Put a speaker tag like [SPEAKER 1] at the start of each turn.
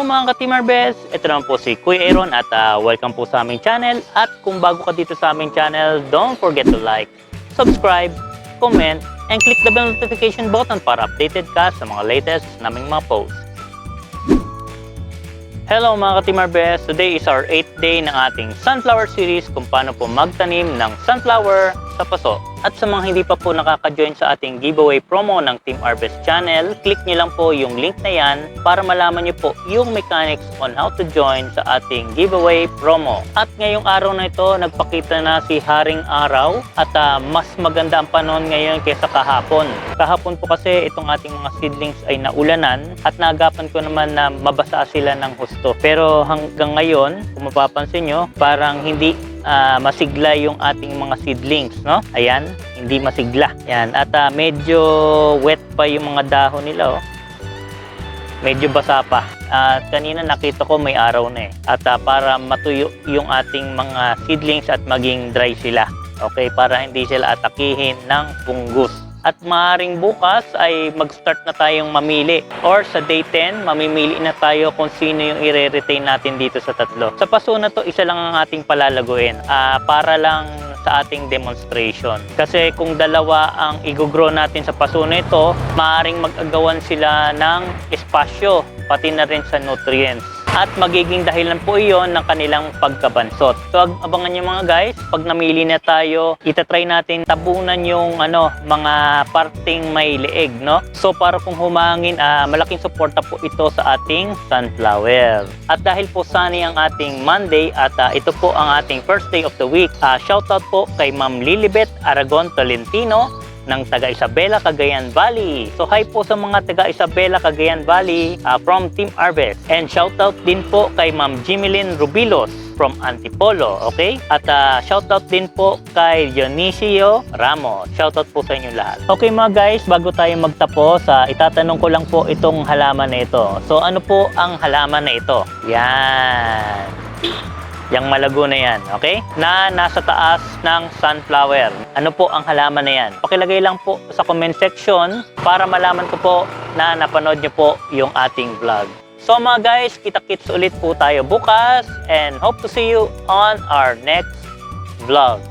[SPEAKER 1] Hello mga ka-Team ArVes! Ito naman po si Kuya Aaron at welcome po sa aming channel. At kung bago ka dito sa aming channel, don't forget to like, subscribe, comment, and click the bell notification button para updated ka sa mga latest naming mga posts. Hello mga ka-Team ArVes! Today is our 8th day ng ating sunflower series kung paano po magtanim ng sunflower sa Paso. At sa mga hindi pa po nakaka-join sa ating giveaway promo ng Team ArVes channel, click nyo lang po yung link na yan para malaman nyo po yung mechanics on how to join sa ating giveaway promo. At ngayong araw na ito, nagpakita na si Haring Araw at mas maganda ang panahon ngayon kaysa kahapon. Kahapon po kasi itong ating mga seedlings ay naulanan at naagapan ko naman na mabasa sila ng husto. Pero hanggang ngayon, kung mapapansin nyo, parang hindi masigla yung ating mga seedlings, no? Ayan, hindi masigla. Ayan, at medyo wet pa yung mga dahon nila, oh. Medyo basa pa. At kanina nakita ko may araw na eh. At para matuyo yung ating mga seedlings at maging dry sila. Okay, para hindi sila atakihin ng fungus. At maaaring bukas ay mag-start na tayong mamili. Or sa day 10, mamimili na tayo kung sino yung i-retain natin dito sa tatlo. Sa paso na to, isa lang ang ating palalaguin. Para lang sa ating demonstration. Kasi kung dalawa ang i-grow natin sa paso na ito, maaaring mag-agawan sila ng espasyo, pati na rin sa nutrients. At magiging dahilan po iyon ng kanilang pagkabansot. So abangan nyo mga guys, pag namili na tayo, itatry natin tabunan yung mga parting may leeg, no? So para kung humangin, malaking suporta po ito sa ating sunflower. At dahil po sunny ang ating Monday at ito po ang ating first day of the week, shoutout po kay Ma'am Lilibet Aragon Tolentino ng taga Isabela, Cagayan Valley. So hi po sa mga taga Isabela, Cagayan Valley from Team ArVes. And shoutout din po kay Ma'am Jimilyn Rubilos from Antipolo, okay? At shoutout din po kay Dionisio Ramos. Shoutout po sa inyo lahat. Okay mga guys, bago tayo magtapos, itatanong ko lang po itong halaman na ito. So ano po ang halaman na ito? Yan. Yang malago na yan, okay? Na nasa taas ng sunflower. Ano po ang halaman na yan? Pakilagay lang po sa comment section para malaman ko po na napanood nyo po yung ating vlog. So mga guys, kita-kits ulit po tayo bukas and hope to see you on our next vlog.